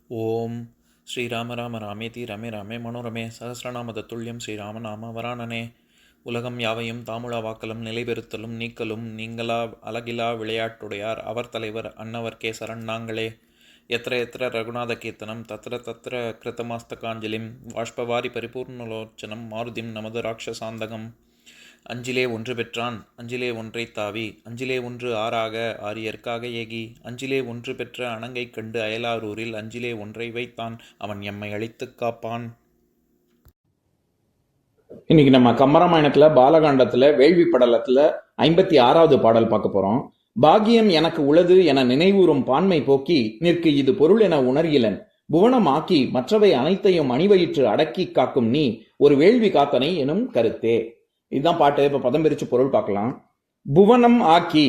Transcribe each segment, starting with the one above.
ஓம் ஸ்ரீராம ராம ராமேதி ரமே ராமே மனோரமே சகசிரநாம தத்துல்யம் ஸ்ரீராமநாம வராணனே. உலகம் யாவையும் தாமுழா வாக்கலும் நிலைபெறுத்தலும் நீக்கலும் நீங்களா அழகிலா விளையாட்டுடையார் அவர் தலைவர் அன்னவர் சரண் நாங்களே. எத்திர எத்திர ரகுநாத கீர்த்தனம் தத்திர தத்திர கிருத்தமாஸ்தகாஞ்சலிம் வாஷ்பவாரி பரிபூர்ணலோச்சனம் மாருதிம் நமது ராட்சசாந்தகம். அஞ்சிலே ஒன்று பெற்றான் அஞ்சிலே ஒன்றை தாவி அஞ்சிலே ஒன்று ஆறாக ஆரியர்க்காக ஏகி அஞ்சிலே ஒன்று பெற்ற அணங்கை கண்டு அயலாரூரில் அஞ்சிலே ஒன்றை வைத்தான் அவன் எம்மை அழித்துக் காப்பான். இன்னைக்கு நம்ம கம்பராமாயணத்துல பாலகாண்டத்துல வேள்வி படலத்துல 56வது பாடல் பார்க்க போறோம். பாக்கியம் எனக்கு உளது என நினைவூறும் பான்மை போக்கி நிற்கு இது பொருள் என உணர்கிலன் புவனமாக்கி மற்றவை அனைத்தையும் அணிவயிற்று அடக்கி காக்கும் நீ ஒரு வேள்வி காத்தனை எனும் கருத்தே. இதுதான் பாட்டு. இப்ப பதம் பிரிச்சு பொருள் பார்க்கலாம். புவனம் ஆக்கி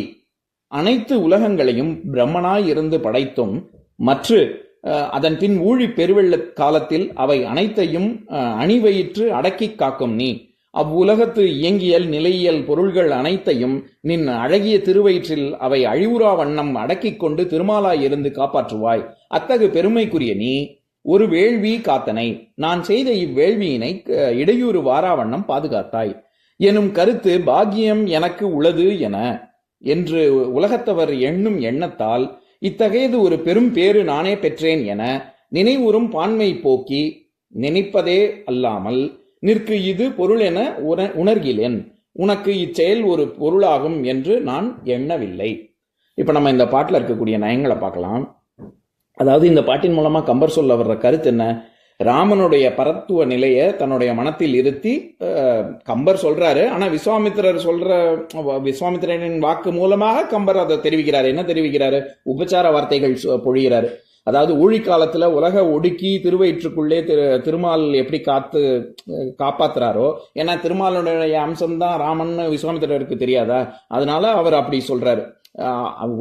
அனைத்து உலகங்களையும் பிரம்மனாய் இருந்து படைத்தும் மற்ற அதன் பின் ஊழி பெருவெள்ள காலத்தில் அவை அனைத்தையும் அணிவயிற்று அடக்கி காக்கும் நீ அவ்வுலகத்து இயங்கியல் நிலையியல் பொருள்கள் அனைத்தையும் நின் அழகிய திருவயிற்றில் அவை அழிவுறா வண்ணம் அடக்கிக் கொண்டு திருமாலாய் இருந்து காப்பாற்றுவாய். அத்தகு பெருமைக்குரிய நீ ஒரு வேள்வி காத்தனை நான் செய்த இவ்வேள்வியினை இடையூறு வாரா வண்ணம் பாதுகாத்தாய் எனும் கருத்து பாக்கியம் எனக்கு உளது என என்று உலகத்தவர் எண்ணும் எண்ணத்தால் இத்தகையது ஒரு பெரும் பேறு நானே பெற்றேன் என நினைவுறும் பான்மை போக்கி நினைப்பதே அல்லாமல் நிற்கு இது பொருள் என உணர்கிலேன் உனக்கு இச்செயல் ஒரு பொருளாகும் என்று நான் எண்ணவில்லை. இப்ப நம்ம இந்த பாட்டில் இருக்கக்கூடிய நயங்களை பார்க்கலாம். அதாவது இந்த பாட்டின் மூலமா கம்பர் சொல்ல வர்ற கருத்து என்ன? ராமனுடைய பரத்துவ நிலையை தன்னுடைய மனத்தில் இருத்தி கம்பர் சொல்றாரு. ஆனா விஸ்வாமித்திரனின் வாக்கு மூலமாக கம்பர் அதை தெரிவிக்கிறாரு. என்ன தெரிவிக்கிறாரு? உபச்சார வார்த்தைகள் பொழிகிறாரு. அதாவது ஊழிக்காலத்துல உலக ஒடுக்கி திருவயிற்றுக்குள்ளே திருமால் எப்படி காப்பாத்துறாரோ, ஏன்னா திருமாலுடைய அம்சம்தான் ராமன் விஸ்வாமித்திரருக்கு தெரியாதா, அதனால அவர் அப்படி சொல்றாரு.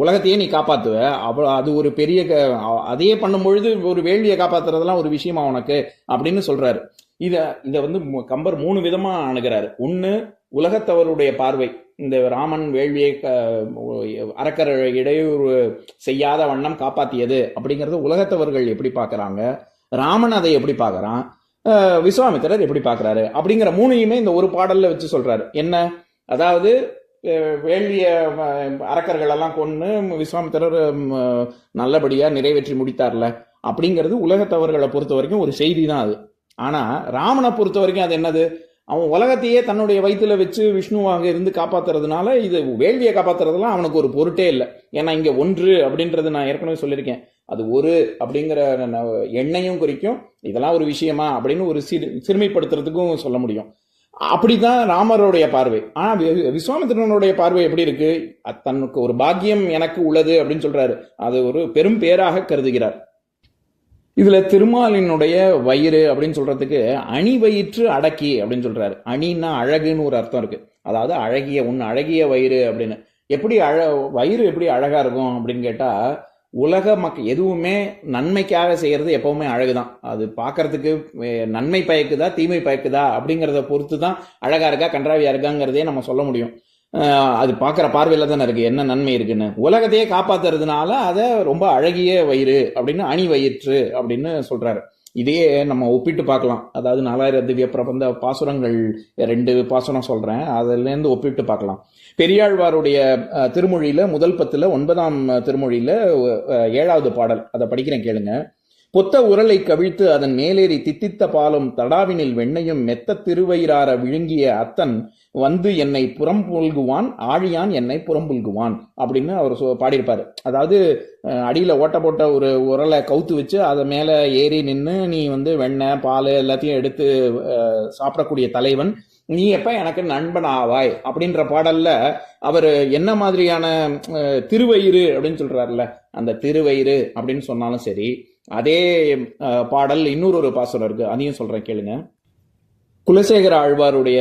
உலகத்தையே நீ காப்பாத்துவ, அது ஒரு பெரிய அதையே பண்ணும் பொழுது ஒரு வேள்வியை காப்பாத்துறதெல்லாம் ஒரு விஷயமா உனக்கு அப்படின்னு சொல்றாரு. இத வந்து கம்பர் 3 விதமா அணுகிறாரு. ஒண்ணு, உலகத்தவருடைய பார்வை. இந்த ராமன் வேள்வியை அரக்கர் இடையூறு செய்யாத வண்ணம் காப்பாத்தியது அப்படிங்கறது உலகத்தவர்கள் எப்படி பாக்குறாங்க, ராமன் அதை எப்படி பாக்குறான், விஸ்வாமித்திரர் எப்படி பாக்குறாரு அப்படிங்கிற 3யுமே இந்த ஒரு பாடல்ல வச்சு சொல்றாரு. என்ன? அதாவது வேள்விய அரக்கர்கள் எல்லாம் கொண்டு விஸ்வாமித்திரர் நல்லபடியா நிறைவேற்றி முடித்தார்ல அப்படிங்கிறது உலகத்தவர்களை பொறுத்த வரைக்கும் ஒரு செய்தி தான் அது. ஆனா ராமனை பொறுத்த வரைக்கும் அது என்னது? அவன் உலகத்தையே தன்னுடைய வயிற்றுல வச்சு விஷ்ணுவாக இருந்து காப்பாத்துறதுனால இது வேள்வியை காப்பாத்துறதுலாம் அவனுக்கு ஒரு பொருட்டே இல்லை. ஏன்னா இங்க ஒன்று அப்படின்றது நான் ஏற்கனவே சொல்லியிருக்கேன், அது ஒரு அப்படிங்கிற எண்ணையும் குறிக்கும். இதெல்லாம் ஒரு விஷயமா அப்படின்னு ஒரு சிறுமைப்படுத்துறதுக்கும் சொல்ல முடியும். அப்படிதான் ராமருடைய பார்வை. ஆனா விஸ்வாமித்திரனுடைய பார்வை எப்படி இருக்கு? தனக்கு ஒரு பாக்கியம் எனக்கு உள்ளது அப்படின்னு சொல்றாரு. அது ஒரு பெரும் பேராக கருதுகிறார். இதுல திருமாலினுடைய வயிறு அப்படின்னு சொல்றதுக்கு அணி வயிற்று அடக்கி அப்படின்னு சொல்றாரு. அணின்னா அழகுன்னு ஒரு அர்த்தம் இருக்கு. அதாவது அழகிய அழகிய வயிறு அப்படின்னு. எப்படி வயிறு எப்படி அழகா இருக்கும் அப்படின்னு கேட்டா, உலக எதுவுமே நன்மைக்காக செய்யறது எப்பவுமே அழகுதான். அது பார்க்கறதுக்கு நன்மை பயக்குதா தீமை பயக்குதா அப்படிங்கிறத பொறுத்து தான் அழகா இருக்கா கன்றாவியா இருக்காங்கிறதே நம்ம சொல்ல முடியும். அது பார்க்குற பார்வையில தானே இருக்கு என்ன நன்மை இருக்குன்னு. உலகத்தையே காப்பாத்துறதுனால அதை ரொம்ப அழகிய வயிறு அப்படின்னு அணி வயிற்று அப்படின்னு சொல்றாரு. இதையே நம்ம ஒப்பிட்டு பார்க்கலாம். அதாவது 4000 திவ்ய பிரபந்த பாசுரங்கள் 2 பாசுரம் சொல்றேன், அதுல இருந்து ஒப்பிட்டு பார்க்கலாம். பெரியாழ்வாருடைய திருமொழியில முதல் 10ல 9ஆம் திருமொழியில 7வது பாடல், அதை படிக்கிறேன் கேளுங்க. பொத்த உரலை கவிழ்த்து அதன் மேலேறி தித்தித்த பாலும் தடாவினில் வெண்ணையும் மெத்த திருவயிறார விழுங்கிய அத்தன் வந்து என்னை புறம்புல்குவான் ஆழியான் என்னை புறம்புல்குவான் அப்படின்னு அவர் பாடியிருப்பாரு. அதாவது அடியில ஓட்ட போட்ட ஒரு உரலை கவுத்து வச்சு அதை மேல ஏறி நின்று நீ வந்து வெண்ணெய் பால் எல்லாத்தையும் எடுத்து சாப்பிடக்கூடிய தலைவன், நீ எப்ப எனக்கு நண்பன் ஆவாய் அப்படின்ற பாடல்ல அவர் என்ன மாதிரியான திருவயிறு அப்படின்னு சொல்றாருல, அந்த திருவயிறு அப்படின்னு சொன்னாலும் சரி. அதே பாடல் இன்னொரு பாசுரம் இருக்கு, அதையும் சொல்றேன் கேளுங்க. குலசேகர ஆழ்வாருடைய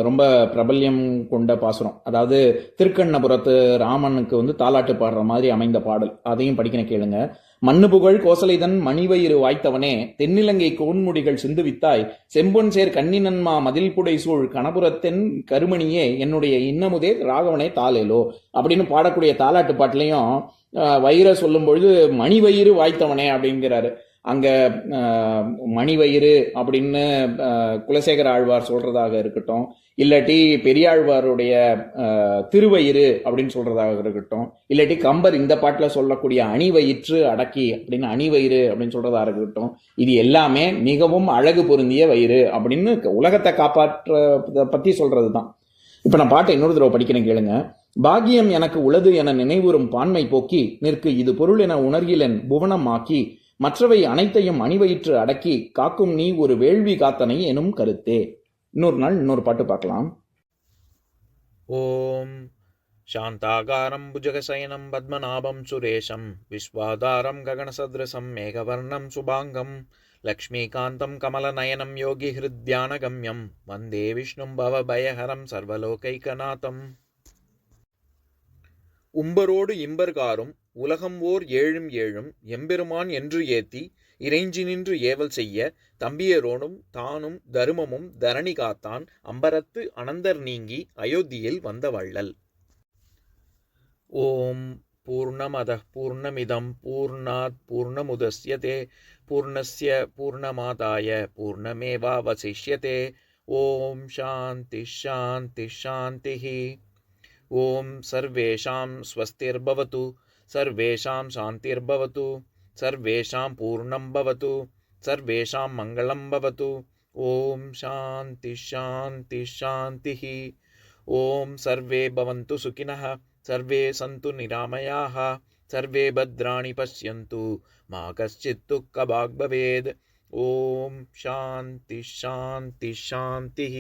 ரொம்ப பிரபல்யம் கொண்ட பாசுரம். அதாவது திருக்கண்ணபுரத்து ராமனுக்கு வந்து தாலாட்டு பாடுற மாதிரி அமைந்த பாடல், அதையும் படிக்கிறேன் கேளுங்க. மண்ணு புகழ் கோசலைதன் மணிவயிறு வாய்த்தவனே தென்னிலங்கை கோன்முடிகள் சிந்துவித்தாய் செம்பொன் சேர் கண்ணினன்மா மதில் புடை சூழ் கணபுரத்தின் கருமணியே என்னுடைய இன்னமுதே ராகவனே தாளேலோ அப்படின்னு பாடக்கூடிய தாலாட்டு பாட்டுலையும் வயிறை சொல்லும் பொழுது மணி வயிறு வாய்த்தவனே அப்படிங்கிறாரு. அங்கே மணிவயிறு அப்படின்னு குலசேகர ஆழ்வார் சொல்றதாக இருக்கட்டும், இல்லாட்டி பெரியாழ்வாருடைய திருவயிறு அப்படின்னு சொல்றதாக இருக்கட்டும், இல்லாட்டி கம்பர் இந்த பாட்டில் சொல்லக்கூடிய அணிவயிற்று அடக்கி அப்படின்னு அணிவயிறு அப்படின்னு சொல்றதாக இருக்கட்டும், இது எல்லாமே மிகவும் அழகு பொருந்திய வயிறு அப்படின்னு உலகத்தை காப்பாற்ற பத்தி சொல்றது தான். இப்ப நான் பாட்டை இன்னொரு தடவை படிக்கிறேன் கேளுங்க. பாக்கியம் எனக்கு உளது என நினைவுறும் பான்மை போக்கி நிற்கு இது பொருள் என உணர்கிலன் புவனம் ஆக்கி மற்றவை அனைத்தையும் அணிவயிற்று அடக்கி காக்கும் நீ ஒரு வேள்வி காத்தனை எனும் கருத்தே. இன்னொரு நாள் இன்னொரு பாட்டு பார்க்கலாம். ஓம் சாந்தாகாரம் புஜகசயனம் பத்மநாபம் சுரேஷம் விஸ்வாதாரம் ககனசத்ரசம் மேகவர்ணம் சுபாங்கம் லக்ஷ்மீகாந்தம் கமலநயனம் யோகி ஹிருத்யானகம்யம் வந்தே விஷ்ணும் பவபயஹரம் சர்வலோகைகநாதம். உம்பரோடு இம்பர்காரும் உலகம் ஓர் ஏழும் ஏழும் எம்பெருமான் என்று ஏத்தி இறைஞ்சி நின்று ஏவல் செய்ய தம்பியரோனும் தானும் தருமமும் தரணி காத்தான் அம்பரத்து அனந்தர் நீங்கி அயோத்தியில் வந்த வள்ளல். ஓம் பூர்ணமதః பூர்ணமிதம் பூர்ணாத் பூர்ணமுதஸ்யதே பூர்ணஸ்ய பூர்ணமாதாய பூர்ணமேவாவசிஷ்யதே. ஓம் சாந்தி சாந்தி சாந்திः. ஓம் சர்வேஷாம் ஸ்வஸ்திர்பவது சர்வேஷாம் சாந்திர்பவது சர்வேஷாம் பூர்ணம் பவது சர்வேஷாம் மங்களம் பவது. ஓம் சாந்தி சாந்தி சாந்திः. ஓம் சர்வே பவந்து சுகினः சர்வே சந்து நிராமயாः சர்வே பத்ராணி பஷ்யந்து மா கஷ்சித் துக்கபாக் பவேத். ஓம் சாந்தி சாந்தி சாந்திः.